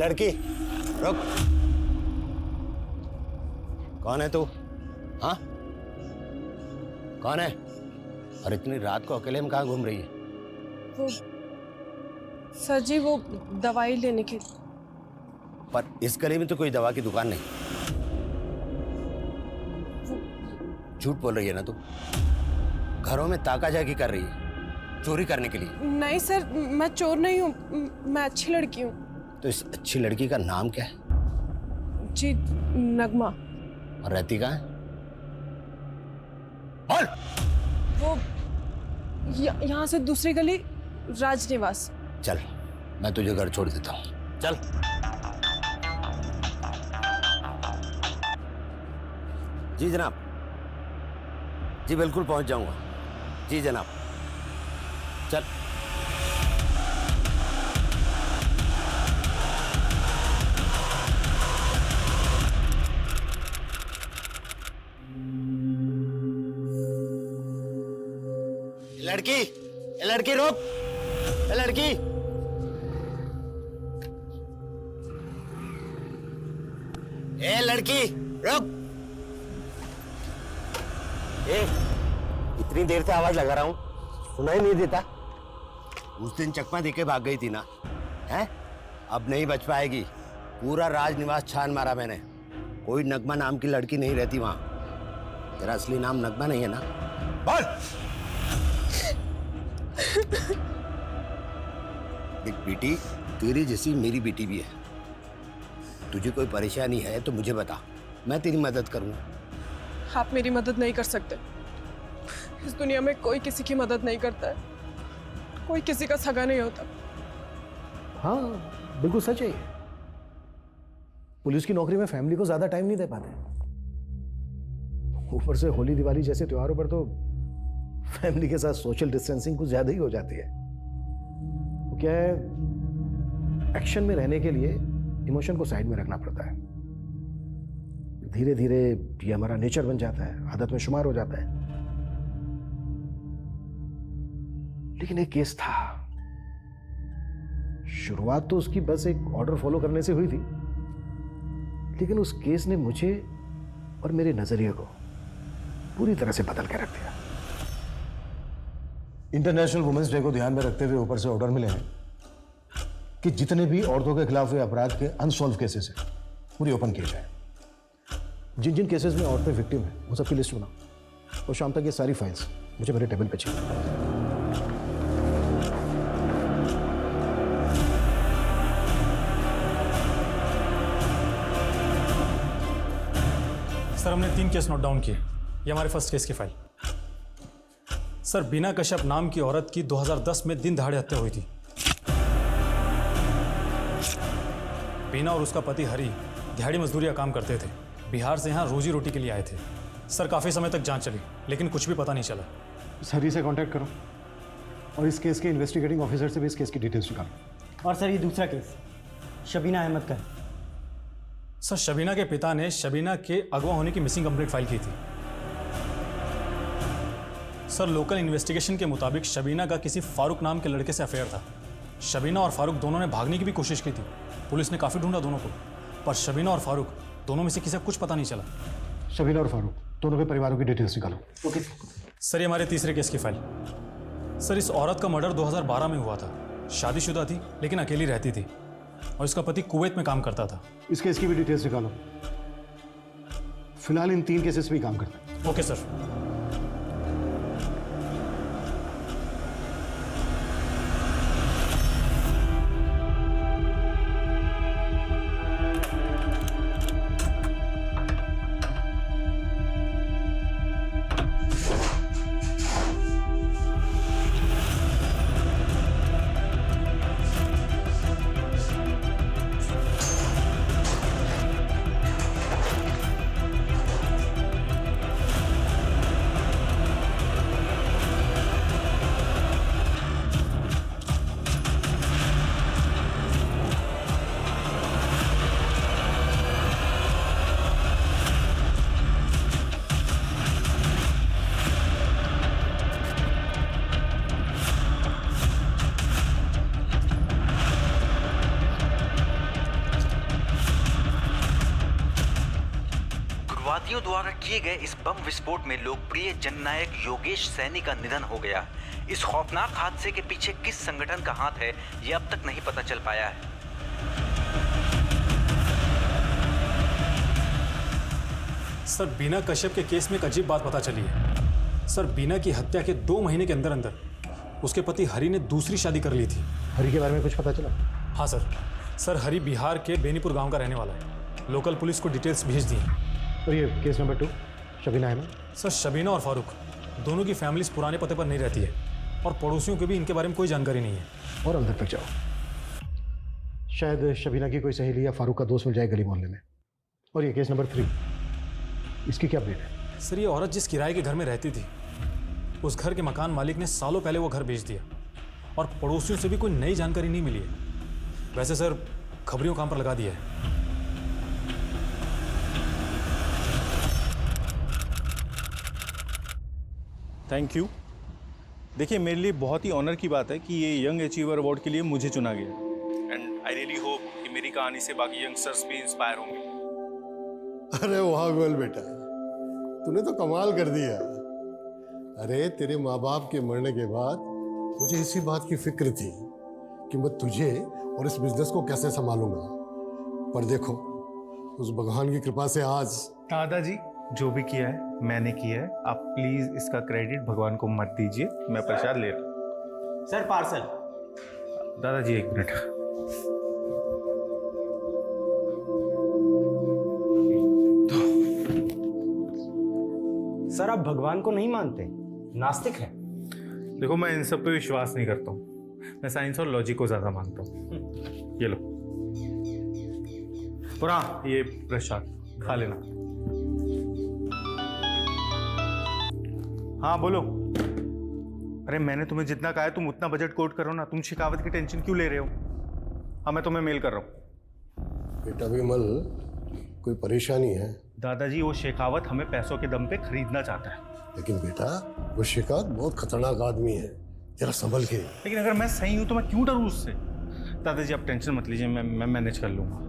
लड़की रुक। कौन है तू? हाँ, कौन है? और इतनी रात को अकेले में कहाँ घूम रही है? वो सर जी, वो दवाई लेने के। पर इस गली में तो कोई दवा की दुकान नहीं। झूठ बोल रही है ना तू? घरों में ताका झाकी कर रही है चोरी करने के लिए? नहीं सर, मैं चोर नहीं हूँ, मैं अच्छी लड़की हूँ। तो इस अच्छी लड़की का नाम क्या है? जी, नगमा। और रहती कहाँ है? बोल। वो यहाँ से दूसरी गली, राजनिवास। चल, मैं तुझे घर छोड़ देता हूँ, चल। जी जनाब, जी बिल्कुल पहुंच जाऊंगा। जी जनाब, चल। लड़की, लड़की रुक। लड़की, ए लड़की रुक। ए, इतनी देर से आवाज लगा रहा हूं, सुनाई नहीं देता? उस दिन चकमा देके भाग गई थी ना, हैं? अब नहीं बच पाएगी। पूरा राजनिवास छान मारा मैंने, कोई नगमा नाम की लड़की नहीं रहती वहां। तेरा असली नाम नगमा नहीं है ना? बोल। देख बेटी, तेरी जैसी मेरी बेटी भी है। तुझे कोई परेशानी है तो मुझे बता, मैं तेरी मदद करूंगा। आप मेरी मदद नहीं कर सकते। इस दुनिया में कोई किसी की मदद नहीं करता है, कोई किसी का सगा नहीं होता। हाँ, बिल्कुल सच है ये। पुलिस की नौकरी में फैमिली को ज्यादा टाइम नहीं दे पाते। ऊपर से होली दिवाली जैसे त्योहारों पर तो फैमिली के साथ सोशल डिस्टेंसिंग कुछ ज्यादा ही हो जाती है। वो क्या है, एक्शन में रहने के लिए इमोशन को साइड में रखना पड़ता है। धीरे धीरे ये हमारा नेचर बन जाता है, आदत में शुमार हो जाता है। लेकिन एक केस था, शुरुआत तो उसकी बस एक ऑर्डर फॉलो करने से हुई थी, लेकिन उस केस ने मुझे और मेरे नजरिए को पूरी तरह से बदल के रख दिया। इंटरनेशनल वुमेन्स डे को ध्यान में रखते हुए ऊपर से ऑर्डर मिले हैं कि जितने भी औरतों के खिलाफ हुए अपराध के अनसॉल्व केसेस हैं पूरी ओपन किए जाए। जिन जिन केसेस में औरतें विक्टिम हैं, वो सबकी लिस्ट बनाओ और शाम तक ये सारी फाइल्स मुझे मेरे टेबल पे चाहिए। सर, हमने 3 केस नोट डाउन किए। ये हमारे फर्स्ट केस की फाइल। सर, बीना कश्यप नाम की औरत की 2010 में दिन दहाड़े हत्या हुई थी। बीना और उसका पति हरी दिहाड़ी मजदूरी का काम करते थे। बिहार से यहाँ रोजी रोटी के लिए आए थे। सर, काफ़ी समय तक जांच चली, लेकिन कुछ भी पता नहीं चला। हरी से कांटेक्ट करो और इस केस के इन्वेस्टिगेटिंग ऑफिसर से भी इस केस की डिटेल्स निकालो। और सर, ये दूसरा केस शबीना अहमद का है। सर, शबीना के पिता ने शबीना के अगवा होने की मिसिंग कंप्लेंट फाइल की थी। सर, लोकल इन्वेस्टिगेशन के मुताबिक शबीना का किसी फारूक नाम के लड़के से अफेयर था। शबीना और फारूक दोनों ने भागने की भी कोशिश की थी। पुलिस ने काफ़ी ढूंढा दोनों को, पर शबीना और फारूक दोनों में से किसी को कुछ पता नहीं चला। शबीना और फारूक दोनों के परिवारों की डिटेल्स निकालो। ओके सर, ये हमारे तीसरे केस की फाइल। सर, इस औरत का मर्डर 2012 में हुआ था। शादीशुदा थी, लेकिन अकेली रहती थी और इसका पति कुवैत में काम करता था। इस केस की भी डिटेल्स निकालो। फिलहाल इन 3 केसेस पे ही काम करता है। Okay sir. किए गए इस बम विस्फोट में लोकप्रिय जननायक योगेश सैनी का निधन हो गया। इस खौफनाक हादसे के पीछे किस संगठन का हाथ है, ये अब तक नहीं पता चल पाया है। सर, बीना कश्यप के केस में एक अजीब बात पता चली है। सर, बीना की हत्या के 2 महीने के अंदर अंदर उसके पति हरि ने दूसरी शादी कर ली थी। हरी के बारे में कुछ पता चला? हाँ सर, हरि बिहार के बेनीपुर गांव का रहने वाला है। लोकल पुलिस को डिटेल्स भेज दी हैं। और ये case number 2 Shabina Ahmed? Sir, Shabina और फारूक दोनों की फैमिलीज पुराने पते पर नहीं रहती है और पड़ोसियों को भी इनके बारे में कोई जानकारी नहीं है। और अंदर तक जाओ, शायद शबीना की कोई सहेली या फारूक का दोस्त मिल जाए गली मोहल्ले में। और ये केस नंबर 3, इसकी क्या अपडेट है? सर, ये औरत जिस किराए के घर में रहती थी, उस घर के मकान मालिक ने सालों पहले वो घर बेच दिया और पड़ोसियों से भी कोई नई जानकारी नहीं मिली है। वैसे सर, खबरियों काम पर लगा दिया है। Thank you. देखिए, मेरे लिए बहुत ही ऑनर की बात है कि ये यंग अचीवर अवार्ड के लिए मुझे चुना गया एंड आई रियली होप कि मेरी कहानी से बाकी यंगस्टर्स भी इंस्पायर होंगे। अरे वाह गोयल बेटा, तूने तो कमाल कर दिया। अरे तेरे माँ बाप के मरने के बाद मुझे इसी बात की फिक्र थी कि मैं तुझे और इस बिजनेस को कैसे संभालूंगा, पर देखो उस भगवान की कृपा से आज। दादाजी, जो भी किया है मैंने किया है, आप प्लीज इसका क्रेडिट भगवान को मत दीजिए। मैं प्रसाद ले रहा हूँ। Sir parcel. दादाजी 1 मिनट। सर आप भगवान को नहीं मानते, नास्तिक हैं। देखो, मैं इन सब पे विश्वास नहीं करता हूँ। मैं साइंस और लॉजिक को ज्यादा मानता हूँ। ये लो। और हाँ, ये प्रसाद खा लेना। हाँ बोलो। अरे मैंने तुम्हें जितना कहा है तुम उतना बजट कोट करो ना। तुम शिकावत की टेंशन क्यों ले रहे हो? हाँ, मैं तुम्हें मेल कर रहा हूँ। बेटा विमल, कोई परेशानी है? दादाजी, वो शेखावत हमें पैसों के दम पे खरीदना चाहता है। लेकिन बेटा, वो शिकायत बहुत खतरनाक आदमी है, जरा संभल के। लेकिन अगर मैं सही हूं तो मैं क्यों डरूं उससे? दादाजी आप टेंशन मत लीजिए, मैं मैनेज कर लूंगा।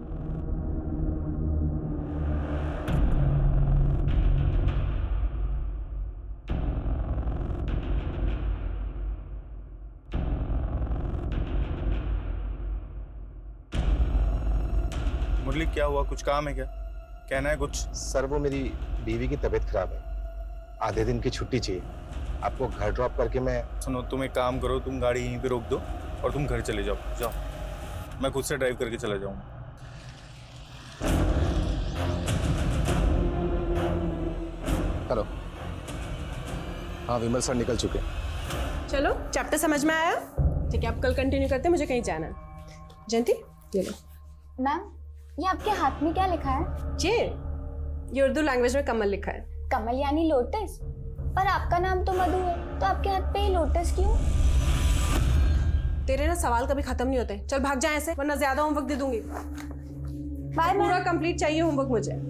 मुरली, क्या हुआ? कुछ काम है क्या? कहना है कुछ? सर, वो मेरी बीवी की तबीयत खराब है, आधे दिन की छुट्टी चाहिए। आपको घर ड्रॉप करके मैं। सुनो, तुम एक काम करो, तुम गाड़ी यहीं पे रोक दो और तुम घर चले जाओ। मैं खुद से ड्राइव करके चला जाऊंगा। हेलो। हाँ, विमल सर निकल चुके। चलो, चैप्टर समझ में आया? ठीक है, अब कल कंटिन्यू करते हैं, मुझे कहीं जाना है। जयंती, ये लो। मैम, ये आपके हाथ में क्या लिखा है? ये उर्दू लैंग्वेज में कमल लिखा है। कमल यानी लोटस? पर आपका नाम तो मधु है, तो आपके हाथ पे ये लोटस क्यों? तेरे ना सवाल कभी खत्म नहीं होते। चल भाग जा ऐसे, वरना ज्यादा होमवर्क दे दूंगी। बाय पूरा मैम। कंप्लीट चाहिए होमवर्क मुझे।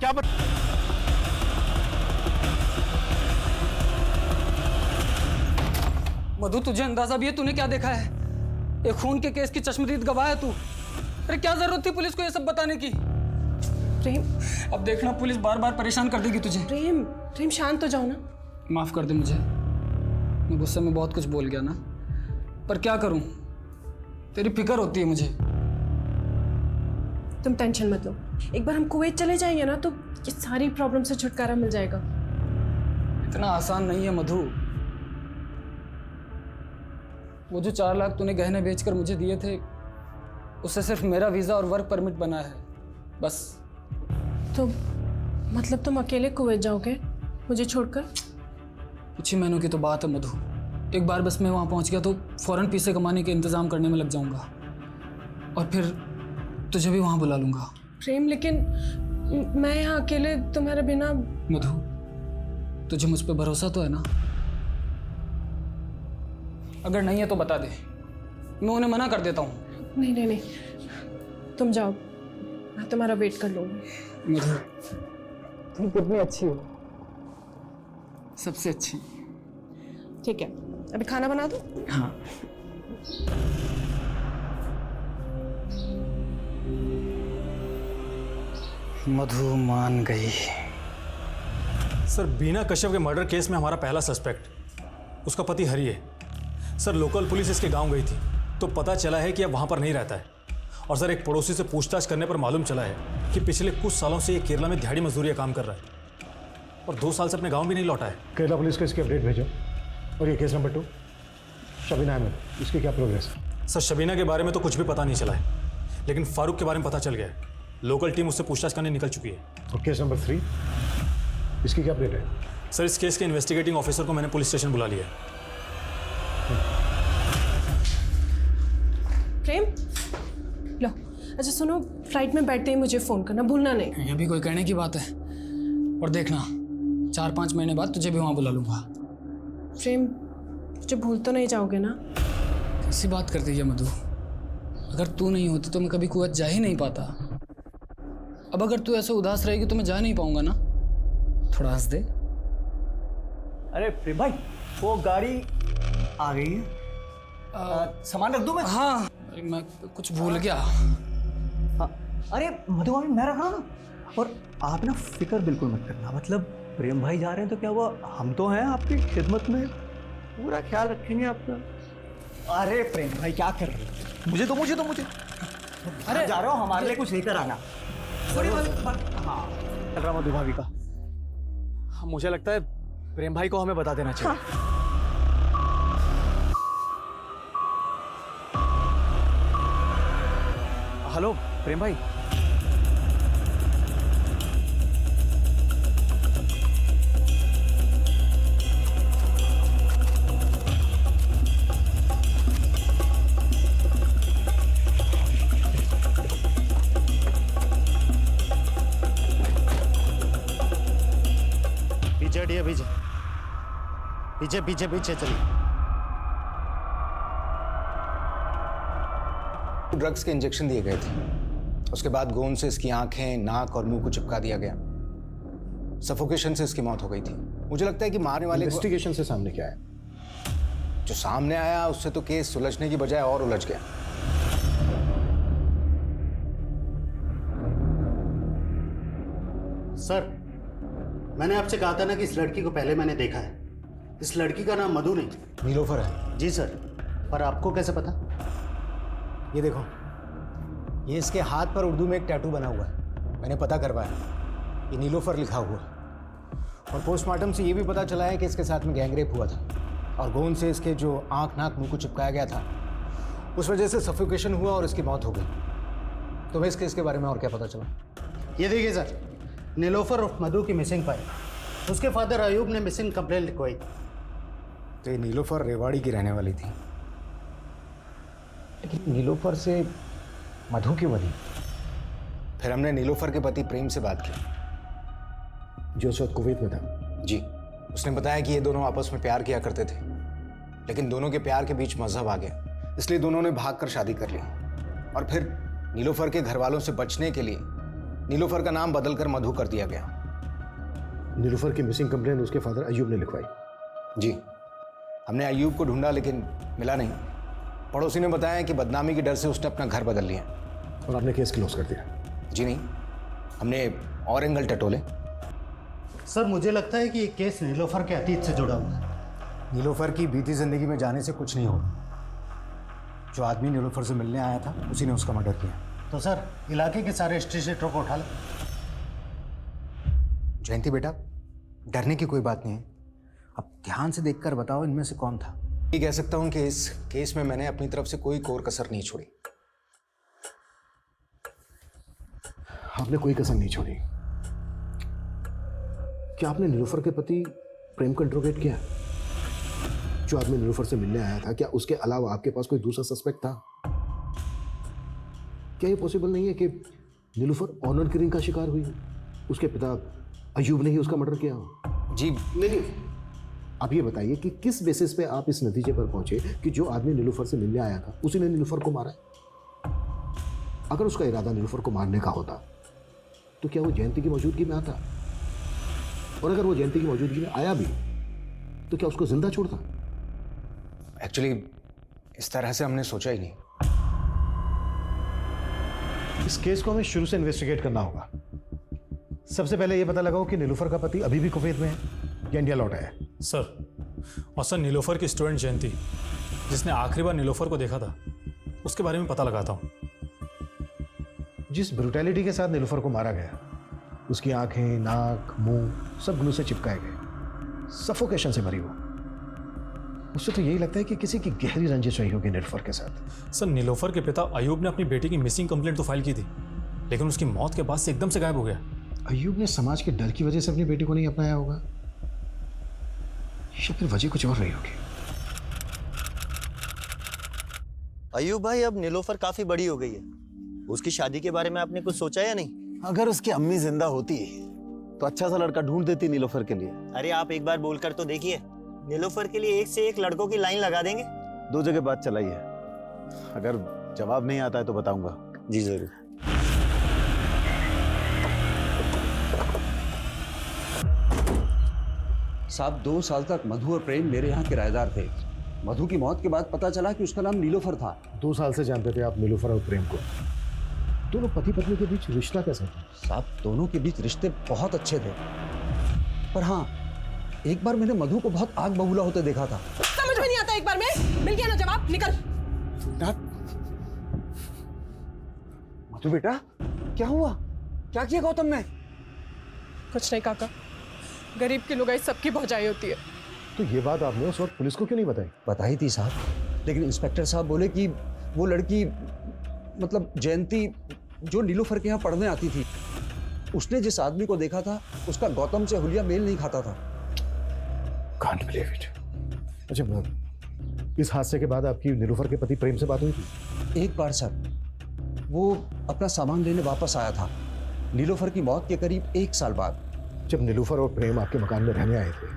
क्या बत... मधु, तुझे अंदाजा भी है तूने क्या देखा है? एक खून के केस की चश्मदीद गवाह है तू। अरे क्या जरूरत थी पुलिस को ये सब बताने की? प्रेम, अब देखना पुलिस बार बार परेशान कर देगी तुझे। प्रेम शांत हो जाओ ना। माफ कर दे मुझे, मैं गुस्से में बहुत कुछ बोल गया ना, पर क्या करूं, तेरी फिक्र होती है मुझे। तुम टेंशन मत लो, एक बार हम कुवैत चले जाएंगे ना तो ये सारी प्रॉब्लम से छुटकारा मिल जाएगा। इतना आसान नहीं है मधु। वो जो 4 लाख तूने गहने बेचकर मुझे दिए थे, उससे सिर्फ मेरा वीज़ा और वर्क परमिट बना है, बस। तो मतलब तुम अकेले कुवैत जाओगे मुझे छोड़कर? कुछ ही महीनों की तो बात है मधु। एक बार बस मैं वहाँ पहुँच गया तो फ़ौरन पैसे कमाने के इंतज़ाम करने में लग जाऊँगा और फिर तुझे भी वहाँ बुला लूँगा। प्रेम, लेकिन मैं यहाँ अकेले तुम्हारे बिना। मधु, तुझे मुझ पर भरोसा तो है ना? अगर नहीं है तो बता दे, मैं उन्हें मना कर देता हूँ। नहीं नहीं नहीं, तुम जाओ, मैं तुम्हारा वेट कर लूँगी। मधु, तुम कितनी अच्छी हो, सबसे अच्छी। ठीक है, अभी खाना बना दो। हाँ। मधु मान गई। सर, बीना कश्यप के मर्डर केस में हमारा पहला सस्पेक्ट उसका पति हरि है। सर, लोकल पुलिस इसके गांव गई थी तो पता चला है कि अब वहां पर नहीं रहता है। और सर, एक पड़ोसी से पूछताछ करने पर मालूम चला है कि पिछले कुछ सालों से ये केरला में दिहाड़ी मजदूरी का काम कर रहा है और 2 साल से अपने गांव भी नहीं लौटा है। केरला पुलिस को इसकी अपडेट भेजो। और ये केस नंबर 2 शबीना अहमद, इसकी क्या प्रोग्रेस है? सर, शबीना के बारे में तो कुछ भी पता नहीं चला है, लेकिन फारूक के बारे में पता चल गया है। लोकल टीम उससे पूछताछ करने निकल चुकी है। और केस नंबर 3, इसकी क्या अपडेट है? सर, इस केस के इन्वेस्टिगेटिंग ऑफिसर को मैंने पुलिस स्टेशन बुला लिया है। प्रेम, लो। अच्छा सुनो, फ्लाइट में बैठते ही मुझे फ़ोन करना भूलना नहीं। ये भी कोई कहने की बात है। और देखना, 4-5 महीने बाद तुझे भी वहाँ बुला लूँगा। प्रेम, मुझे भूल तो नहीं जाओगे ना? कैसी बात करती है मधु? अगर तू नहीं होती तो मैं कभी कुवैत जा ही नहीं पाता। अब अगर तू ऐसे उदास रहेगी तो मैं जा नहीं पाऊंगा ना। थोड़ा हंस दे। अरे प्रेम भाई, वो गाड़ी आ गई है। सामान रख दूं मैं? हाँ, अरे मैं कुछ भूल गया। हाँ, अरे मधु भाभी, मैं रख रहा हूँ ना। और आप ना फिक्र बिल्कुल मत करना, मतलब प्रेम भाई जा रहे हैं तो क्या हुआ, हम तो हैं आपकी खिदमत में, पूरा ख्याल रखेंगे आपका। अरे प्रेम भाई क्या कर रहे हो? मुझे अरे जा रहा हूँ, हमारे लिए कुछ लेकर आना। हाँ, चल रहा मधु भाभी का। मुझे लगता है प्रेम भाई को हमें बता देना चाहिए। हाँ। हेलो प्रेम भाई। पीछे हटिए, पीछे पीछे पीछे पीछे चलिए। ड्रग्स के इंजेक्शन दिए गए थे। उसके बाद गोंद से इसकी आंखें, नाक और मुंह को चिपका दिया गया। सफोकेशन से इसकी मौत हो गई थी। मुझे लगता है कि मारने वाले इन्वेस्टिगेशन से सामने क्या है? जो सामने आया उससे तो केस सुलझने की बजाय और उलझ गया। सर, मैंने आपसे कहा था ना कि इस लड़की को पहले मैंने देखा है। इस लड़की का नाम मधु नहीं, नीलोफर है। जी सर। पर आपको कैसे पता? ये देखो, ये इसके हाथ पर उर्दू में एक टैटू बना हुआ है। मैंने पता करवाया, ये नीलोफर लिखा हुआ है। और पोस्टमार्टम से ये भी पता चला है कि इसके साथ में गैंगरेप हुआ था और गोंद से इसके जो आंख, नाक, मुंह को चिपकाया गया था, उस वजह से सफोकेशन हुआ और इसकी मौत हो गई। तो इस केस के बारे में और क्या पता चला? ये देखिए सर, नीलोफर और मधु की मिसिंग पाई। उसके फादर अयूब ने मिसिंग कंप्लेंट लिखवाई। तो ये नीलोफर रेवाड़ी की रहने वाली थी, लेकिन नीलोफर से मधु क्यों बनी? फिर हमने नीलोफर के पति प्रेम से बात की, जो उस वक्त कुवैत में था। जी, उसने बताया कि ये दोनों आपस में प्यार किया करते थे, लेकिन दोनों के प्यार के बीच मजहब आ गया, इसलिए दोनों ने भागकर शादी कर ली। और फिर नीलोफर के घर वालों से बचने के लिए नीलोफर का नाम बदलकर मधु कर दिया गया। नीलोफर की मिसिंग कंप्लेंट उसके फादर अयूब ने लिखवाई। जी, हमने अयूब को ढूंढा लेकिन मिला नहीं। पड़ोसी ने बताया कि बदनामी के डर से उसने अपना घर बदल लिया। और आपने केस क्लोज कर दिया? जी नहीं, हमने और एंगल टटोले। सर, मुझे लगता है कि ये केस नीलोफर के अतीत से जुड़ा हुआ है। नीलोफर की बीती जिंदगी में जाने से कुछ नहीं होगा। जो आदमी नीलोफर से मिलने आया था उसी ने उसका मर्डर किया। तो सर, इलाके के सारे स्ट्रीट को उठा ले। जयंती बेटा, डरने की कोई बात नहीं है। अब ध्यान से देखकर बताओ इनमें से कौन था। ये कह सकता हूं कि इस केस में मैंने अपनी तरफ से कोई कोर कसर नहीं छोड़ी। आपने कोई कसर नहीं छोड़ी। क्या आपने नीलोफर के पति प्रेम को इंट्रोगेट किया? जो आदमी नीलोफर से मिलने आया था, क्या उसके अलावा आपके पास कोई दूसरा सस्पेक्ट था? क्या ये पॉसिबल नहीं है कि नीलोफर ऑनर किलिंग का शिकार हुई, उसके पिता अयूब ने ही उसका मर्डर किया हो? जी नहीं, आप ये बताइए कि किस बेसिस पे आप इस नतीजे पर पहुंचे कि जो आदमी नीलूफर से मिलने आया था उसी ने नीलूफर को मारा है? अगर उसका इरादा नीलूफर को मारने का होता तो क्या वो जयंती की मौजूदगी में आता? और अगर वो जयंती की मौजूदगी में आया भी तो क्या उसको जिंदा छोड़ता? एक्चुअली इस तरह से हमने सोचा ही नहीं। इस केस को हमें शुरू से इन्वेस्टिगेट करना होगा। सबसे पहले यह पता लगाओ कि नीलूफर का पति अभी भी कुवैत में है या इंडिया लौटा है। सर, और सर नीलोफर की स्टूडेंट जयंती, जिसने आखिरी बार नीलोफर को देखा था, उसके बारे में पता लगाता हूँ। जिस ब्रूटैलिटी के साथ नीलूफर को मारा गया, उसकी आंखें, नाक, मुंह सब ग्लू से चिपकाए गए, सफोकेशन से मरी वो। उससे तो यही लगता है कि किसी की गहरी रंजिश रही होगी नीलूफर के साथ। सर, नीलोफर के पिता अयूब ने अपनी बेटी की मिसिंग कंप्लेंट तो फाइल की थी, लेकिन उसकी मौत के बाद से एकदम से गायब हो गया। अयूब ने समाज के डर की वजह से अपनी बेटी को नहीं अपनाया होगा, या फिर वजह कुछ और रही होगी। अयूब भाई, अब नीलोफर काफी बड़ी हो गई है, उसकी शादी के बारे में आपने कुछ सोचा या नहीं? अगर उसकी अम्मी जिंदा होती तो अच्छा सा लड़का ढूंढ देती नीलोफर के लिए। अरे आप एक बार बोलकर तो देखिए, नीलोफर के लिए एक से एक लड़कों की लाइन लगा देंगे। 2 जगह बात चलाई है, अगर जवाब नहीं आता है तो बताऊंगा। जी जरूर। साहब 2 साल तक मधु और प्रेम मेरे यहाँ किराएदार थे। मधु की मौत के बाद पता चला कि उसका नाम नीलोफर था। 2 साल से जानते थे आप नीलूफर और प्रेम को? दोनों पति पत्नी के बीच रिश्ता कैसा था? साहब दोनों के बीच रिश्ते बहुत अच्छे थे, पर हाँ एक बार मैंने मधु को बहुत आग बबूला होते देखा था। समझ में नहीं आता, एक बार में मिल गया ना जवाब, निकल। मधु बेटा, क्या हुआ? क्या किया गौतम ने? कुछ नहीं काका, गरीब की लुगाई सबकी भौजाई होती है। तो ये बात आपने उस वक्त पुलिस को क्यों नहीं बताई? बताई थी साहब, लेकिन इंस्पेक्टर साहब बोले कि वो लड़की, मतलब जयंती, जो नीलोफर के यहाँ पढ़ने आती थी, उसने जिस आदमी को देखा था उसका गौतम से हुलिया मेल नहीं खाता था। Can't believe it। अच्छा, इस हादसे के बाद आपकी नीलूफर के पति प्रेम से बात हुई थी? एक बार सर, वो अपना सामान लेने वापस आया था नीलोफर की मौत के करीब 1 साल बाद। जब नीलूफर और प्रेम आपके मकान में रहने आए थे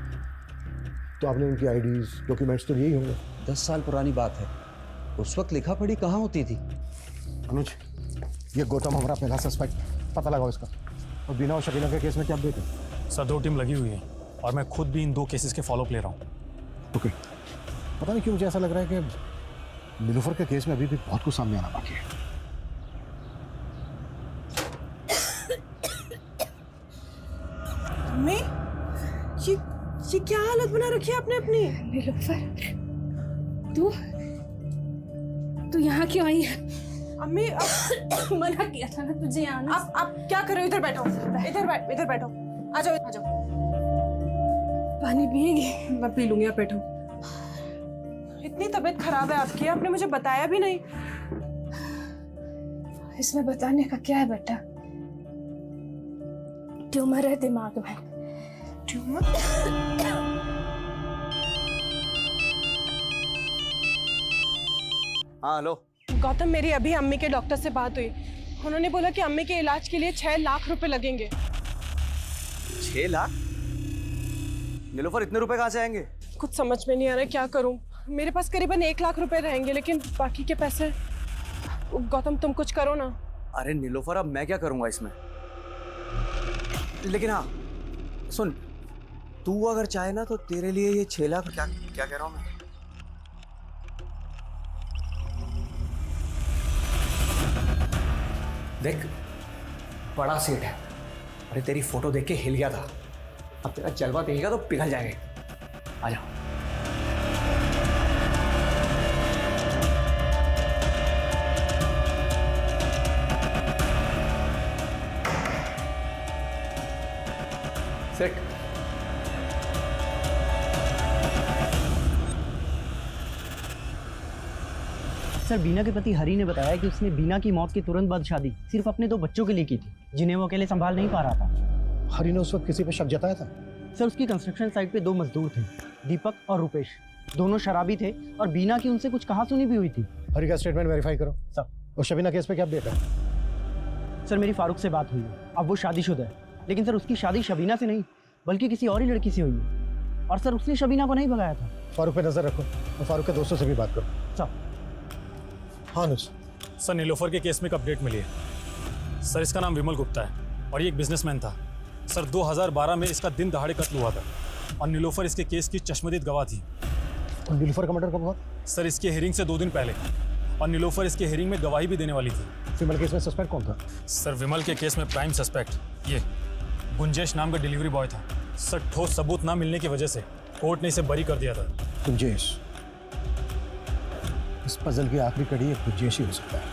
तो आपने उनकी आईडीज, डॉक्यूमेंट्स तो यही होंगे। 10 साल पुरानी बात है, उस वक्त लिखा पढ़ी कहाँ होती थी। अनुज, ये गौतम हमारा पहला सस्पेक्ट, पता लगाओ इसका। और बीना और शबीना के केस में क्या अपडेट है? सर 2 टीम लगी हुई है और मैं खुद भी इन 2 केसेस के फॉलोअप ले रहा हूँ। ओके, पता नहीं क्यों मुझे ऐसा लग रहा है कि नीलूफर के केस में अभी भी बहुत कुछ सामने आना बाकी है। अम्मी, ये क्या हालत बना रखी है आपने अपनी? नीलोफर, तू यहाँ क्यों आई है? अम्मी, मना किया था ना तुझे आना। आप क्या कर रहे हो? इधर बैठो, इधर बैठो। आ जाओ। पानी पिएगी? मैं पी लूंगी, आप बैठो। इतनी तबीयत खराब है आपकी, आपने मुझे बताया भी नहीं। इसमें बताने का क्या है बेटा? ट्यूमर है दिमाग में। ट्यूमर? हाँ हेलो गौतम, मेरी अभी अम्मी के डॉक्टर से बात हुई। उन्होंने बोला कि अम्मी के इलाज के लिए 6 लाख रुपए लगेंगे। 6 लाख? नीलोफर, इतने रुपए कहाँ से आएंगे? कुछ समझ में नहीं आ रहा क्या करूं। मेरे पास करीबन 1 लाख रुपए रहेंगे, लेकिन बाकी के पैसे। गौतम, तुम कुछ करो ना। अरे नीलोफर, अब मैं क्या करूंगा इसमें? लेकिन हाँ सुन, तू अगर चाहे ना तो तेरे लिए ये 6 लाख। क्या कह रहा हूँ मैं? देख, बड़ा सेठ है। अरे तेरी फोटो देख के हिल गया था, अब तेरा जलवा देखेगा तो पिघल जाएंगे। आ जाओ। सेठ, सर बीना के पति हरी ने बताया कि उसने बीना की मौत के तुरंत बाद शादी सिर्फ अपने 2 बच्चों के लिए की थी, जिन्हें वो अकेले संभाल नहीं पा रहा था। हरी ने उस वक्त किसी पे शक जताया था? सर उसकी कंस्ट्रक्शन साइट पे 2 मजदूर थे, दीपक और रुपेश। दोनों शराबी थे और बीना की उनसे कुछ कहा सुनी भी हुई थी। हरी का स्टेटमेंट वेरीफाई करो सर। और शबीना केस पे क्या अपडेट है? सर मेरी फारूक से बात हुई है, अब वो शादीशुदा है, लेकिन सर उसकी शादी शबीना से नहीं बल्कि किसी और ही लड़की से हुई है। और सर उसने शबीना को नहीं भगाया था। फारूक पे नजर रखो और फारूक के दोस्तों से भी बात करो। चल। हाँ अनुज। सर नीलोफर के केस में एक अपडेट मिली है। सर इसका नाम विमल गुप्ता है और ये एक बिजनेसमैन था। सर 2012 में इसका दिन दहाड़े कत्ल हुआ था और नीलोफर इसके केस की चश्मदीद गवाह थी। और नीलोफर का मर्डर कब हुआ? सर इसके हियरिंग से 2 दिन पहले और नीलोफर इसके हियरिंग में गवाही भी देने वाली थी। विमल केस में सस्पेक्ट कौन था? सर विमल के केस में प्राइम सस्पेक्ट ये गुंजेश नाम का डिलीवरी बॉय था। सर ठोस सबूत ना मिलने की वजह से कोर्ट ने इसे बरी कर दिया था। गुंजेश, इस पजल की आखिरी कड़ी एक गुंजेश ही हो सकता है।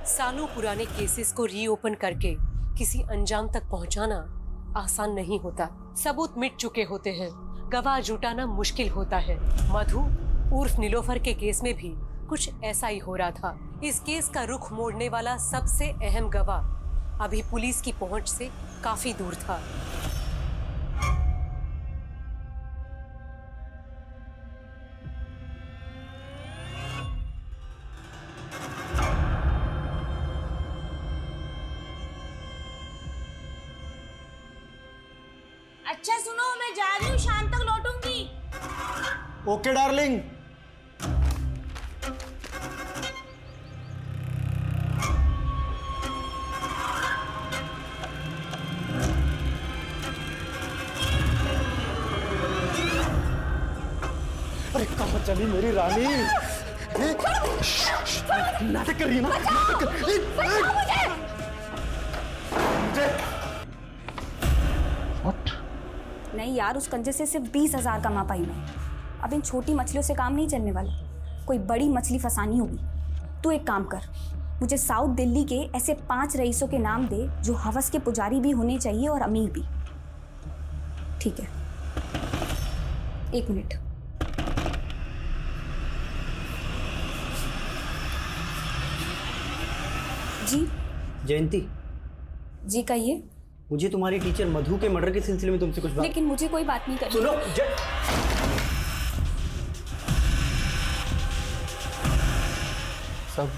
सालों पुराने केसेस को रीओपन करके किसी अंजाम तक पहुंचाना आसान नहीं होता। सबूत मिट चुके होते हैं, गवाह जुटाना मुश्किल होता है। मधु उर्फ नीलोफर के केस में भी कुछ ऐसा ही हो रहा था। इस केस का रुख मोड़ने वाला सबसे अहम गवाह अभी पुलिस की पहुंच से काफी दूर था। अच्छा सुनो, मैं जा रही हूँ, शाम तक लौटूंगी। Okay darling. अरे कहाँ चली मेरी रानी? नाटक कर रही है ना? नाटक कर। नहीं यार, उस कंजे से सिर्फ 20,000 कमा पाई मैं। अब इन छोटी मछलियों से काम नहीं चलने वाला, कोई बड़ी मछली फंसानी होगी। तू एक काम कर, मुझे साउथ दिल्ली के ऐसे 5 रईसों के नाम दे जो हवस के पुजारी भी होने चाहिए और अमीर भी। ठीक है, 1 मिनट। जी जयंती जी कहिए। मुझे तुम्हारी टीचर मधु के मर्डर के सिलसिले में तुमसे कुछ बात। लेकिन मुझे कोई बात नहीं करनी। सुनो सब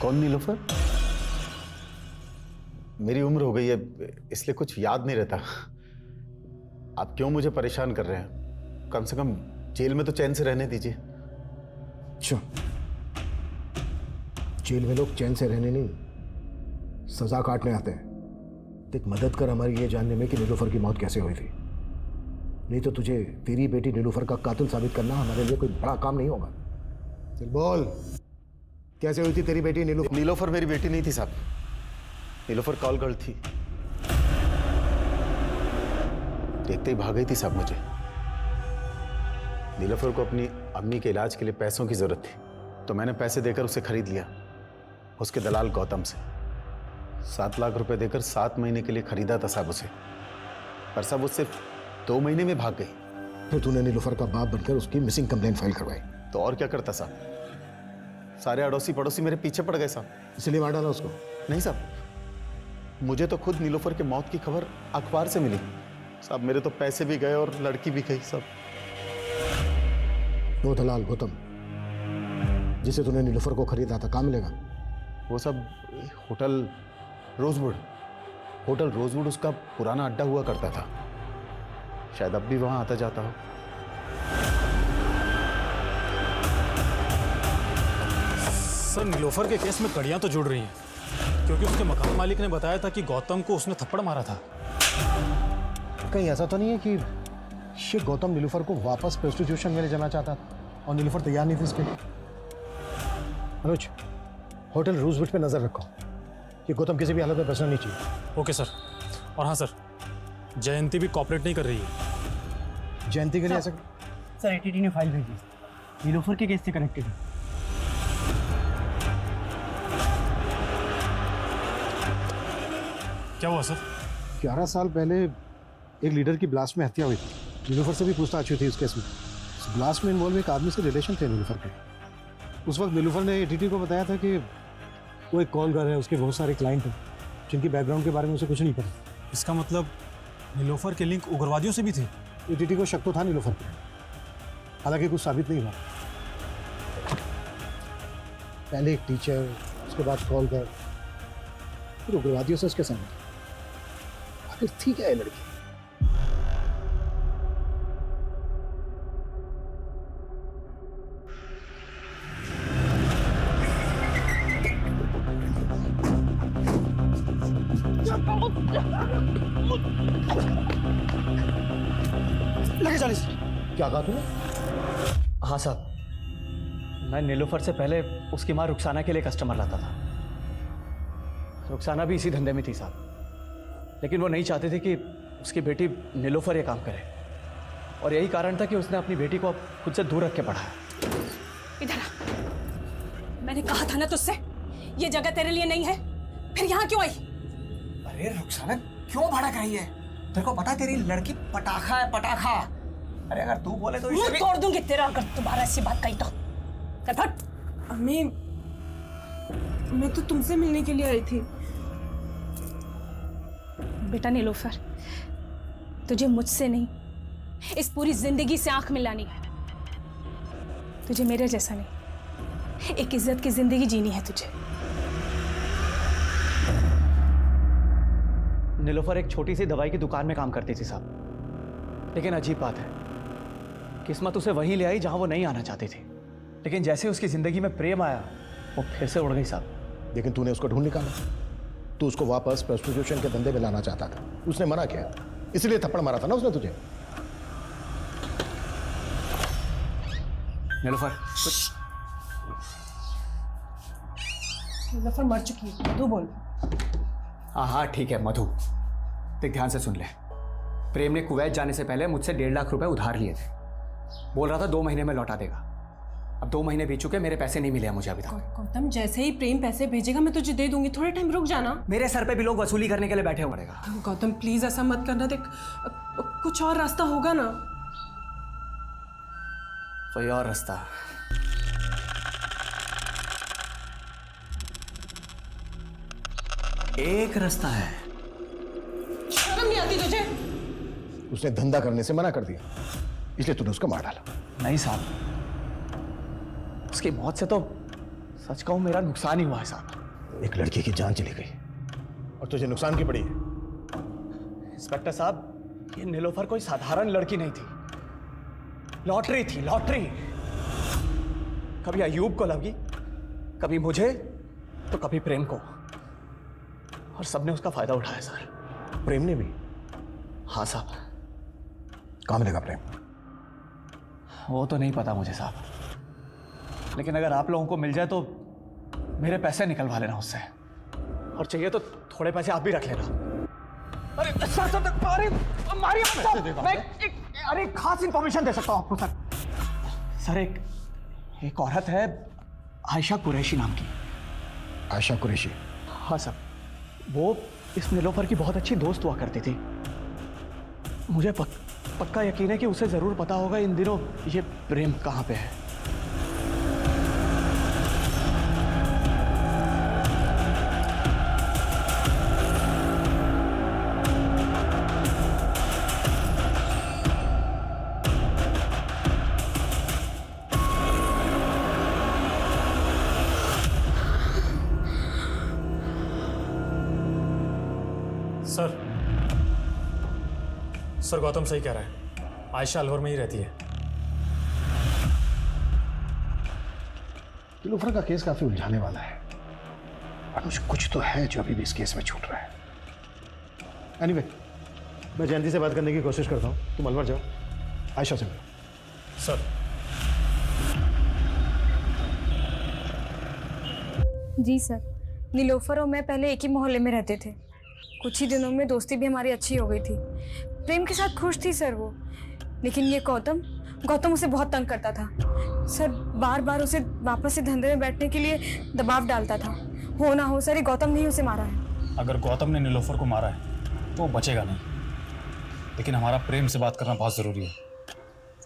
कौन नीलोफर? मेरी उम्र हो गई है इसलिए कुछ याद नहीं रहता। आप क्यों मुझे परेशान कर रहे हैं? कम से कम जेल में तो चैन से रहने दीजिए। अच्छा, जेल में लोग चैन से रहने नहीं, सजा काटने आते हैं। देख, मदद कर हमारी ये जानने में कि नीलोफर की मौत कैसे हुई थी। नहीं तो तुझे तेरी बेटी नीलोफर का कातिल साबित करना हमारे लिए कोई बड़ा काम नहीं होगा। चल बोल, कैसे हुई थी तेरी बेटी नीलोफर? नीलोफर मेरी बेटी नहीं थी साहब, नीलोफर कॉल गर्ल थी। देखते ही भाग गई थी साहब मुझे। नीलोफर को अपनी अम्मी के इलाज के लिए पैसों की जरूरत थी, तो मैंने पैसे देकर उसे खरीद लिया उसके दलाल गौतम से। 7 लाख रुपए देकर 7 महीने के लिए खरीदा था साहब उसे, पर साहब वो सिर्फ 2 महीने में भाग गई। फिर तूने नीलोफर का बाप बनकर उसकी मिसिंग कंप्लेंट फाइल करवाई। तो और क्या करता साहब, सारे अड़ोसी पड़ोसी मेरे पीछे पड़ गए साहब। इसलिए मार डाला उसको? नहीं साहब, मुझे तो खुद नीलोफर के मौत की खबर अखबार से मिली साहब। मेरे तो पैसे भी गए और लड़की भी गई साहब। वो दलाल गौतम जिसे तूने नीलोफर को खरीदा था, कहाँ मिलेगा? वो सब होटल रोजवुड उसका पुराना अड्डा हुआ करता था, शायद अब भी वहां आता जाता हो। सर नीलोफर के केस में कड़ियां तो जुड़ रही हैं, क्योंकि उसके मकान मालिक ने बताया था कि गौतम को उसने थप्पड़ मारा था। कहीं ऐसा तो नहीं है कि ये गौतम नीलोफर को वापस प्रोस्टिट्यूशन में ले जाना चाहता था और नीलोफर तैयार नहीं थी इसके लिए? अनुज, होटल रोजवुड पे नजर रखो, ये गौतम किसी भी हालत में बचना नहीं चाहिए। Okay sir. और हाँ सर, जयंती भी कॉपरेट नहीं कर रही है। जयंती के लिए ऐसा? सर एटीटी ने फाइल भेजी, नीलोफर के केस से कनेक्टेड है। क्या हुआ सर? 11 साल पहले एक लीडर की ब्लास्ट में हत्या हुई थी। नीलोफर से भी पूछताछ हुई थी उस केस में। इस ब्लास्ट में इन्वॉल्व एक आदमी से रिलेशन थे नीलोफर के। उस वक्त नीलोफर ने एटीटी को बताया था कि वो एक कॉल कर रहा है, उसके बहुत सारे क्लाइंट हैं जिनकी बैकग्राउंड के बारे में उसे कुछ नहीं पता। इसका मतलब नीलोफर के लिंक उग्रवादियों से भी थे? एटीटी को शक तो था नीलोफर पे, हालांकि कुछ साबित नहीं हुआ। पहले एक टीचर, उसके बाद कॉल कर, फिर उग्रवादियों से उसके संग। आखिर थी क्या ये लड़की? लगे 40। क्या कहा तूने? हाँ साहब, मैं नीलोफर से पहले उसकी माँ रुखसाना के लिए कस्टमर लाता था। रुखसाना भी इसी धंधे में थी साहब, लेकिन वो नहीं चाहते थे कि उसकी बेटी नीलोफर ये काम करे, और यही कारण था कि उसने अपनी बेटी को खुद से दूर रख के पढ़ाया। इधर आ। मैंने कहा था ना तुझसे, ये जगह तेरे लिए नहीं है, फिर यहाँ क्यों आई? अरे रुखसाना क्यों भड़क रही है? तेरे को पता है तेरी लड़की पटाखा है, पटाखा। अरे अगर तू बोले तो मुंह तोड़ दूंगी तेरा अगर दोबारा ऐसी बात कही तो। चल फट। अम्मी, मैं तो तुमसे मिलने के लिए आई थी। बेटा नीलोफर, तुझे मुझसे नहीं, इस पूरी जिंदगी से आंख मिलानी है। तुझे मेरे जैसा नहीं, एक इज्जत की जिंदगी जीनी है तुझे। नीलोफर एक छोटी सी दवाई की दुकान में काम करती थी साहब, लेकिन अजीब बात है, किस्मत उसे वहीं ले आई जहां वो नहीं आना चाहती थी। लेकिन जैसे उसकी जिंदगी में प्रेम आया, वो फिर से उड़ गई साहब। लेकिन तूने उसको ढूंढ निकाला। तू उसको वापस प्रोस्टिट्यूशन के धंधे में लाना चाहता था, उसने मना किया, इसलिए थप्पड़ मारा था ना उसने तुझे। नीलोफर नीलोफर मर चुकी है, मधु बोल। हाँ ठीक है मधु, देख ध्यान से सुन ले। प्रेम ने कुवैत जाने से पहले मुझसे 1.5 लाख रुपए उधार लिए थे। बोल रहा था 2 महीने में लौटा देगा। अब 2 महीने बीत चुके, मेरे पैसे नहीं मिले हैं मुझे अभी तक। गौतम, जैसे ही प्रेम पैसे भेजेगा मैं तुझे दे दूंगी, थोड़े टाइम रुक जाना। मेरे सर पे भी लोग वसूली करने के लिए बैठे हुए हैं। गौतम प्लीज ऐसा मत करना, देख कुछ और रास्ता होगा ना। कोई और रास्ता? एक रास्ता है। शर्म नहीं आती तुझे? उसने धंधा करने से मना कर दिया, इसलिए तूने उसको मार डाला। नहीं साहब, उसकी मौत से तो सच कहूं मेरा नुकसान ही हुआ है साहब। एक लड़की की जान चली गई और तुझे नुकसान की पड़ी है। इंस्पेक्टर साहब, ये नीलोफर कोई साधारण लड़की नहीं थी, लॉटरी थी, लॉटरी। कभी अयूब को लगी, कभी मुझे, तो कभी प्रेम को, और सबने उसका फायदा उठाया सर। प्रेम ने भी? हाँ साहब। कहाँ मिलेगा प्रेम? वो तो नहीं पता मुझे साहब, लेकिन अगर आप लोगों को मिल जाए तो मेरे पैसे निकलवा लेना उससे, और चाहिए तो थोड़े पैसे आप भी रख लेना। अरे सर, अरे मारिए मत सर। मैं एक खास इंफॉर्मेशन दे सकता हूँ आपको सर। सर एक औरत है आयशा कुरैशी नाम की। आयशा कुरैशी? हाँ सर, वो इस नीलोफर की बहुत अच्छी दोस्त हुआ करती थी। मुझे पक्का यकीन है कि उसे जरूर पता होगा इन दिनों ये प्रेम कहाँ पे है। सर गौतम सही कह रहा है, आयशा अलवर में ही रहती है। नीलोफर का केस काफी उलझाने वाला है, और मुझे कुछ तो है जो अभी भी इस केस में छूट रहा है। एनीवे, मैं जयंती से बात करने की कोशिश करता हूँ, तुम अलवर जाओ, आयशा से मिलो। सर। जी सर, नीलोफर और मैं पहले एक ही मोहल्ले में रहते थे। कुछ ही दिनों में दोस्ती भी हमारी अच्छी हो गई थी। प्रेम के साथ खुश थी सर वो, लेकिन ये गौतम उसे बहुत तंग करता था सर। बार बार उसे वापस से धंधे में बैठने के लिए दबाव डालता था। हो ना हो सर, ये गौतम ने ही उसे मारा है। अगर गौतम ने नीलोफर को मारा है तो वो बचेगा नहीं, लेकिन हमारा प्रेम से बात करना बहुत ज़रूरी है।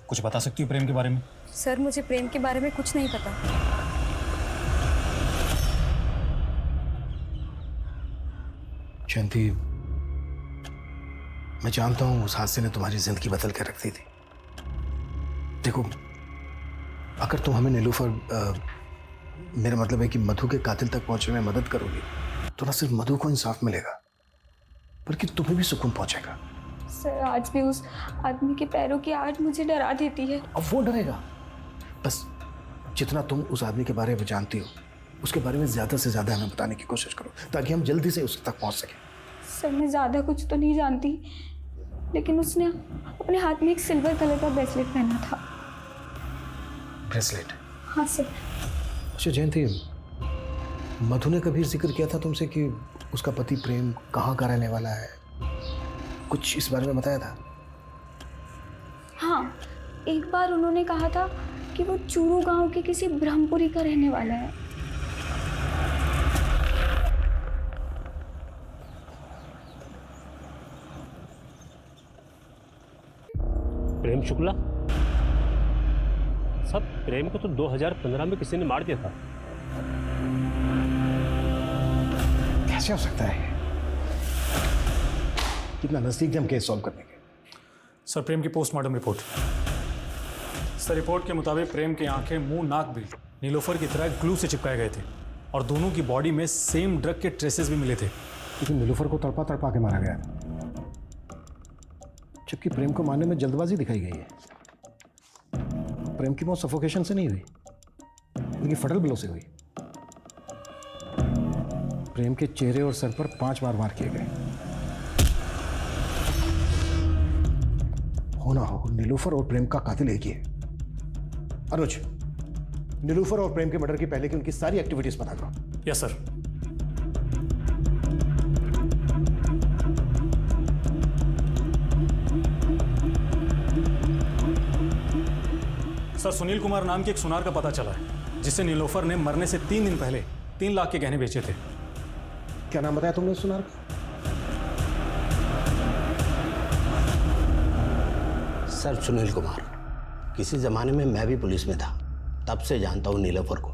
कुछ बता सकती हो प्रेम के बारे में? सर, मुझे प्रेम के बारे में कुछ नहीं पता। जयंती, मैं जानता हूं उस हादसे ने तुम्हारी जिंदगी बदल कर रख दी थी। देखो, अगर तुम हमें नीलोफर, मेरा मतलब है कि मधु के कातिल तक पहुंचने में मदद करोगी, तो न सिर्फ मधु को इंसाफ मिलेगा, बल्कि तुम्हें भी सुकून पहुंचेगा। सर, आज भी उस आदमी के पैरों की आहट मुझे डरा देती है। अब वो डरेगा। बस जितना तुम उस आदमी के बारे में जानती हो, उसके बारे में ज्यादा से ज्यादा हमें बताने की कोशिश करो, ताकि हम जल्दी से उस तक पहुंच सकें। सर मैं ज़्यादा कुछ तो नहीं जानती, लेकिन उसने अपने हाथ में एक सिल्वर कलर का ब्रेसलेट पहना था। ब्रेसलेट? हाँ सर। अच्छा जयंती, मधु ने कभी जिक्र किया था तुमसे कि उसका पति प्रेम कहाँ का रहने वाला है? कुछ इस बारे में बताया था? हाँ, एक बार उन्होंने कहा था कि वो चूरू गांव के किसी ब्रह्मपुरी का रहने वाला है। प्रेम शुक्ला? सब प्रेम को तो 2015 में किसी ने मार दिया था। कैसे हो सकता है? कितना नजदीक थे हम केस सॉल्व करने के। सर प्रेम की पोस्टमार्टम रिपोर्ट। सर रिपोर्ट के मुताबिक प्रेम की आंखें, मुंह, नाक भी नीलोफर की तरह ग्लू से चिपकाए गए थे और दोनों की बॉडी में सेम ड्रग के ट्रेसेस भी मिले थे। लेकिन नीलोफर को तड़पा तड़पा के मारा गया, जबकि प्रेम को मारने में जल्दबाजी दिखाई गई है। प्रेम की मौत सफोकेशन से नहीं हुई, बल्कि फटल ब्लो से हुई। प्रेम के चेहरे और सर पर 5 बार वार किए गए। हो ना हो, नीलोफर और प्रेम का कातिल एक ही है। अनुज, नीलोफर और प्रेम के मर्डर की पहले की उनकी सारी एक्टिविटीज पता करो। Yes sir. Sir Sunil Kumar नाम के एक सुनार का पता चला है, जिसे नीलोफर ने मरने से 3 दिन पहले 3 लाख के गहने बेचे थे। क्या नाम बताया तुमने उस सुनार का? सर सुनील कुमार। किसी ज़माने में मैं भी पुलिस में था, तब से जानता हूँ नीलोफर को।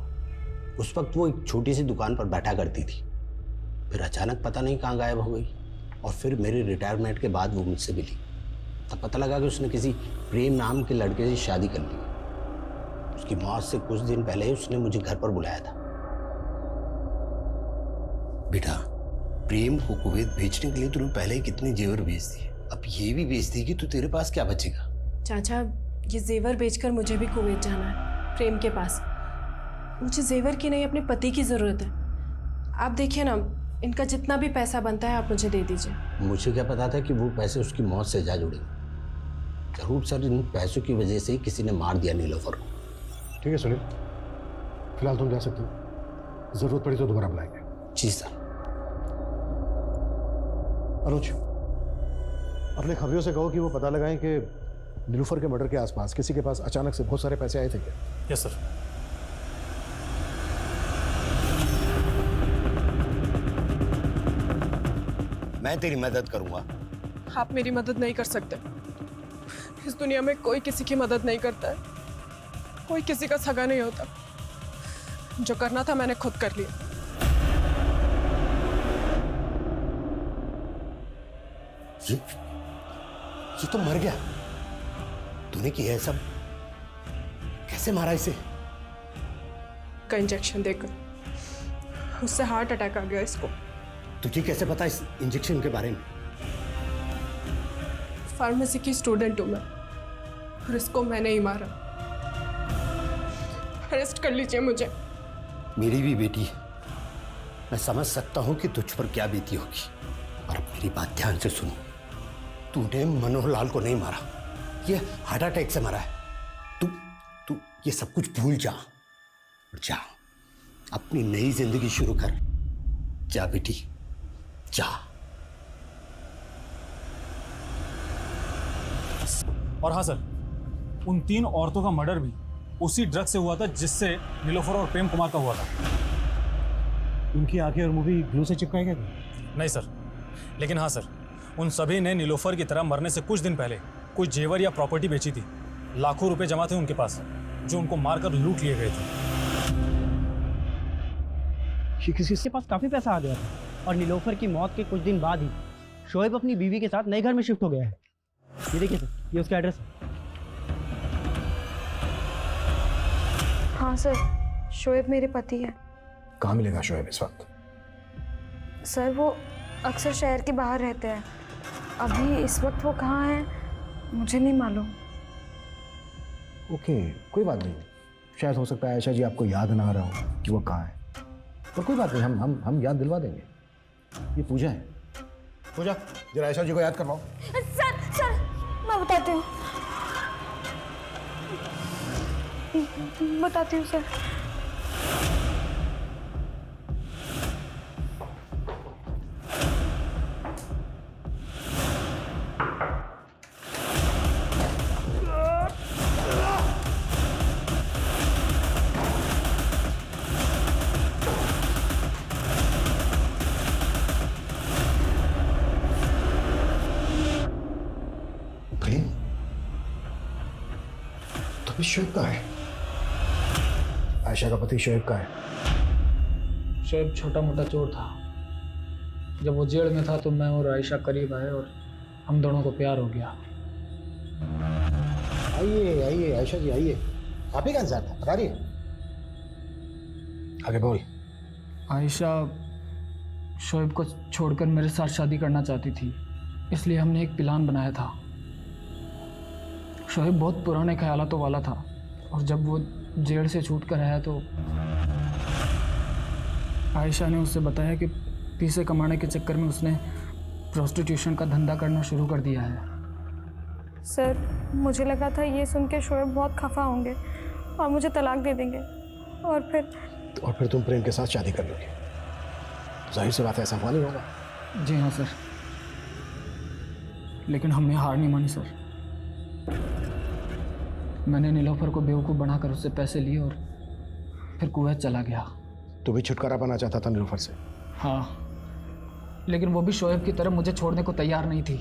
उस वक्त वो एक छोटी सी दुकान पर बैठा करती थी, फिर अचानक पता नहीं कहाँ गायब हो गई। और फिर मेरी रिटायरमेंट के बाद वो मुझसे मिली, तब पता लगा कि उसने किसी प्रेम नाम के लड़के से शादी कर ली। उसकी मौत से कुछ दिन पहले ही उसने मुझे घर पर बुलाया था। बेटा, प्रेम को कुवैत भेजने के लिए तूने पहले ही कितने जेवर बेच दिए, अब ये भी बेच देगी तो तेरे पास क्या बचेगा? चाचा, ये जेवर बेचकर मुझे भी कुवैत जाना है, प्रेम के पास। मुझे जेवर की नहीं, अपने पति की ज़रूरत है। आप देखिए ना, इनका जितना भी पैसा बनता है आप मुझे दे दीजिए। मुझे क्या पता था कि वो पैसे उसकी मौत से जा जुड़ेंगे। जरूर सर इन पैसों की वजह से ही किसी ने मार दिया नीलोफर को। ठीक है सुनील, फिलहाल तुम जा सकते हो, जरूरत पड़ी तो दोबारा बुलाएंगे। जी सर। अनुज, अपने खबरियों से कहो कि वो पता लगाएं कि नीलोफर के मर्डर के आसपास किसी के पास अचानक से बहुत सारे पैसे आए थे क्या? Yes sir. मैं तेरी मदद करूंगा। आप मेरी मदद नहीं कर सकते। इस दुनिया में कोई किसी की मदद नहीं करता है, कोई किसी का सगा नहीं होता। जो करना था मैंने खुद कर लिया। ये तो मर गया। तूने किया है सब? कैसे मारा इसे? का इंजेक्शन देकर उससे हार्ट अटैक आ गया इसको। तुझे कैसे पता इस इंजेक्शन के बारे में? फार्मेसी की स्टूडेंट हूं मैं, और इसको मैंने ही मारा। अरेस्ट कर लीजिए मुझे। मेरी भी बेटी है, मैं समझ सकता हूं कि तुझ पर क्या बीती होगी। और अब मेरी बात ध्यान से सुनो, तूने मनोहर लाल को नहीं मारा, ये हार्ट अटैक से मरा है। तू ये सब कुछ भूल जा और जा अपनी नई जिंदगी शुरू कर। जा बेटी, जा। और हाँ सर, उन 3 औरतों का मर्डर भी उसी ड्रग से हुआ था जिससे नीलोफर और प्रेम कुमार का हुआ था। उनकी आंखें और मुंह भी ग्लू से चिपकाए गए थे? नहीं सर, लेकिन हाँ सर, उन सभी ने नीलोफर की तरह मरने से कुछ दिन पहले कोई जेवर या प्रॉपर्टी बेची थी। लाखों रुपए जमा थे उनके पास, जो उनको मारकर लूट लिए गए थे। किसी के पास काफी पैसा आ गया था, और नीलोफर की मौत के कुछ दिन बाद ही शोएब अपनी बीवी के साथ नए घर में शिफ्ट हो गया है। ये देखिए सर, ये उसका एड्रेस है। हाँ सर, शोएब मेरे पति है। कहाँ मिलेगा शोएब इस वक्त? सर वो अक्सर शहर के बाहर रहते हैं। अभी इस वक्त वो कहाँ हैं मुझे नहीं मालूम। ओके, कोई बात नहीं। शायद हो सकता है आयशा जी आपको याद ना आ रहा हो कि वो कहाँ है, पर कोई बात नहीं, हम याद दिलवा देंगे। ये पूजा है, पूजा जरा आयशा जी को याद करवाओ। सर मैं बताती हूँ सर। प्रेम तो भी शोएब का है। आयशा का पति शोएब का है। शोएब छोटा मोटा चोर था। जब वो जेल में था तो मैं और आयशा करीब आए और हम दोनों को प्यार हो गया। आइए आइए आयशा जी आइए। आप ही का इंतजार था, बता रही है। आगे बोल। आयशा शोएब को छोड़कर मेरे साथ शादी करना चाहती थी, इसलिए हमने एक प्लान बनाया था। शोएब बहुत पुराने ख्यालातों वाला था और जब वो जेल से छूट कर आया तो आयशा ने उससे बताया कि पैसे कमाने के चक्कर में उसने प्रोस्टिट्यूशन का धंधा करना शुरू कर दिया है। सर मुझे लगा था ये सुन के शोएब बहुत खफा होंगे और मुझे तलाक दे देंगे और फिर तुम प्रेम के साथ शादी कर लोगे। जाहिर सी बात है ऐसा हुआ नहीं होगा। जी हाँ सर, लेकिन हमने हार नहीं मानी सर। मैंने नीलोफर को बेवकूफ़ बनाकर उससे पैसे लिए और फिर कुवैत चला गया। तू भी छुटकारा पाना चाहता था नीलोफर से? हाँ, लेकिन वो भी शोएब की तरह मुझे छोड़ने को तैयार नहीं थी।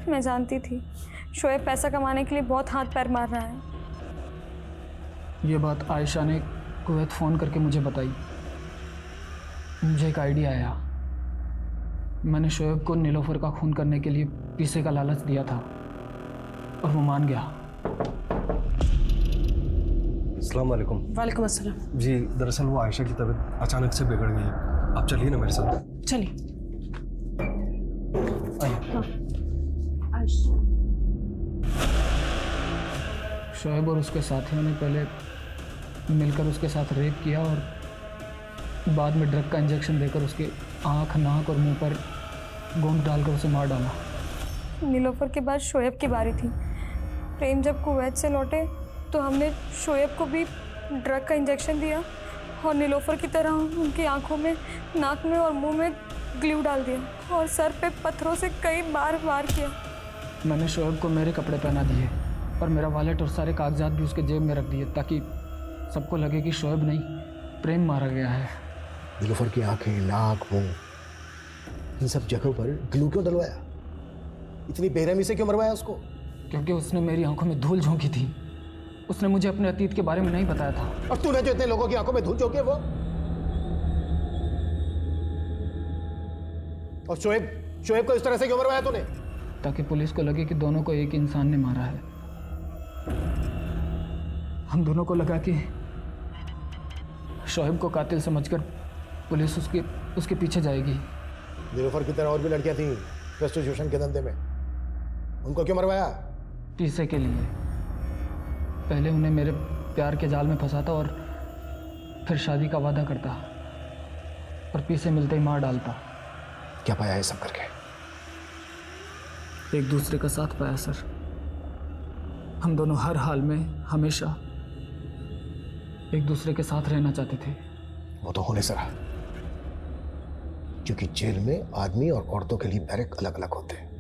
मैं जानती थी शोएब पैसा कमाने के लिए बहुत हाथ पैर मार रहा है। ये बात आयशा ने कुवैत फ़ोन करके मुझे बताई। मुझे एक आइडिया आया। मैंने शोएब को नीलोफर का खून करने के लिए पैसे का लालच दिया था और वो मान गया। अस्सलाम वालेकुम। वालेकुम अस्सलाम। जी दरअसल वो आयशा की तबीयत अचानक से बिगड़ गई है, आप चलिए ना मेरे साथ। चलिए। शोएब और उसके साथियों ने पहले मिलकर उसके साथ रेप किया और बाद में ड्रग का इंजेक्शन देकर उसके आँख, नाक और मुंह पर गोंद डालकर उसे मार डाला। नीलोफर के बाद शोएब की बारी थी। प्रेम जब कुवैत से लौटे तो हमने शोएब को भी ड्रग का इंजेक्शन दिया और नीलोफर की तरह उनकी आंखों में, नाक में और मुंह में ग्लू डाल दिया और सर पे पत्थरों से कई बार वार किया। मैंने शोएब को मेरे कपड़े पहना दिए और मेरा वॉलेट और सारे कागजात भी उसके जेब में रख दिए ताकि सबको लगे कि शोएब नहीं, प्रेम मारा गया है। नीलोफर की आंखें, नाक, मुंह, इन सब जगहों पर ग्लू क्यों डलवाया? इतनी बेरहमी से क्यों मरवाया उसको? क्योंकि उसने मेरी आंखों में धूल झोंकी थी। उसने मुझे अपने अतीत के बारे में नहीं बताया था। और तूने जो इतने लोगों की आंखों में धूल झोंकी है वो? और शोएब को इस तरह से क्यों मरवाया तूने? ताकि पुलिस को लगे कि दोनों को एक इंसान ने मारा है। हम दोनों को लगा कि शोएब को कातिल समझकर पुलिस उसके पीछे जाएगी। नीलोफर की तरह और भी लड़कियां थीं प्रोस्टिट्यूशन के धंधे में, उनको क्यों मरवाया? पैसे के लिए। पहले उन्हें मेरे प्यार के जाल में फंसाता और फिर शादी का वादा करता और पैसे मिलते ही मार डालता। क्या पाया है सब करके? एक दूसरे का साथ पाया सर। हम दोनों हर हाल में हमेशा एक दूसरे के साथ रहना चाहते थे। वो तो होने से रहा, क्योंकि जेल में आदमी और औरतों के लिए बैरक अलग अलग होते हैं।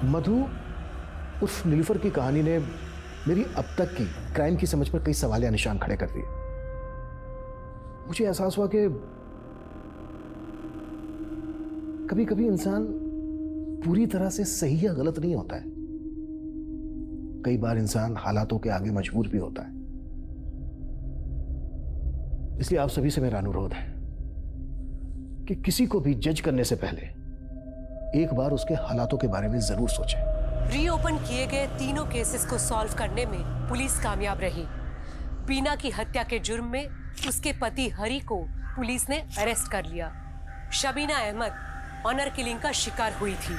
मधु उर्फ नीलोफर की कहानी ने मेरी अब तक की क्राइम की समझ पर कई सवाल या निशान खड़े कर दिए। मुझे एहसास हुआ कि कभी कभी इंसान पूरी तरह से सही या गलत नहीं होता है। कई बार इंसान हालातों के आगे मजबूर भी होता है। इसलिए आप सभी से मेरा अनुरोध है कि किसी को भी जज करने से पहले एक बार उसके हालातों के बारे में जरूर सोचें। रीओपन किए गए तीनों केसेस को सॉल्व करने में पुलिस कामयाब रही। बीना की हत्या के जुर्म में उसके पति हरी को पुलिस ने अरेस्ट कर लिया। शबीना अहमद ऑनर किलिंग का शिकार हुई थी।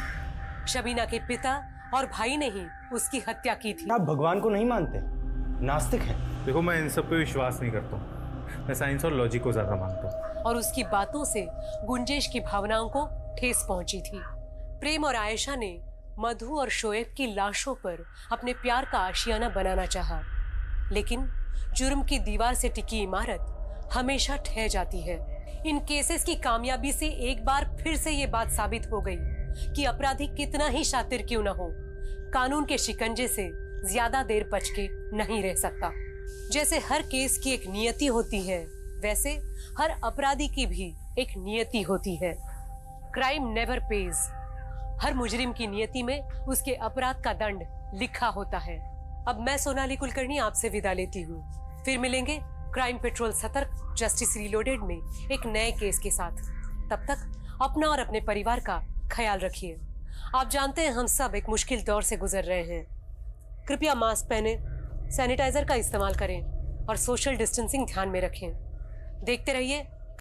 शबीना के पिता और भाई ने ही उसकी हत्या की थी। आप भगवान को नहीं मानते, नास्तिक हैं। देखो मैं इन सब पे विश्वास नहीं करता हूँ। मैं साइंस और लॉजिक को ज़्यादा मानता हूँ। और उसकी बातों से गुंजेश की भावनाओं को ठेस पहुंची थी। प्रेम और आयशा ने मधु और शोएब की लाशों पर अपने प्यार का आशियाना बनाना चाहा, लेकिन जुर्म की दीवार से टिकी इमारत हमेशा ढह जाती है। इन केसेस की कामयाबी से एक बार फिर से ये बात साबित हो गई कि अपराधी कितना ही शातिर क्यों न हो, कानून के शिकंजे से ज्यादा देर बच के नहीं रह सकता। जैसे हर केस की एक नियति होती है, वैसे हर अपराधी की भी एक नियति होती है। Crime never page. हर मुजरिम की नियति में उसके अपराध का दंड लिखा होता है। अब मैं सोनाली कुलकर्णी आपसे विदा लेती हूँ। फिर मिलेंगे क्राइम पेट्रोल सतर्क जस्टिस रीलोडेड में एक नए केस के साथ। तब तक अपना और अपने परिवार का ख्याल रखिए। आप जानते हैं हम सब एक मुश्किल दौर से गुजर रहे हैं। कृपया मास्क पहने, सैनिटाइजर का इस्तेमाल करें और सोशल डिस्टेंसिंग ध्यान में रखें। देखते रहिए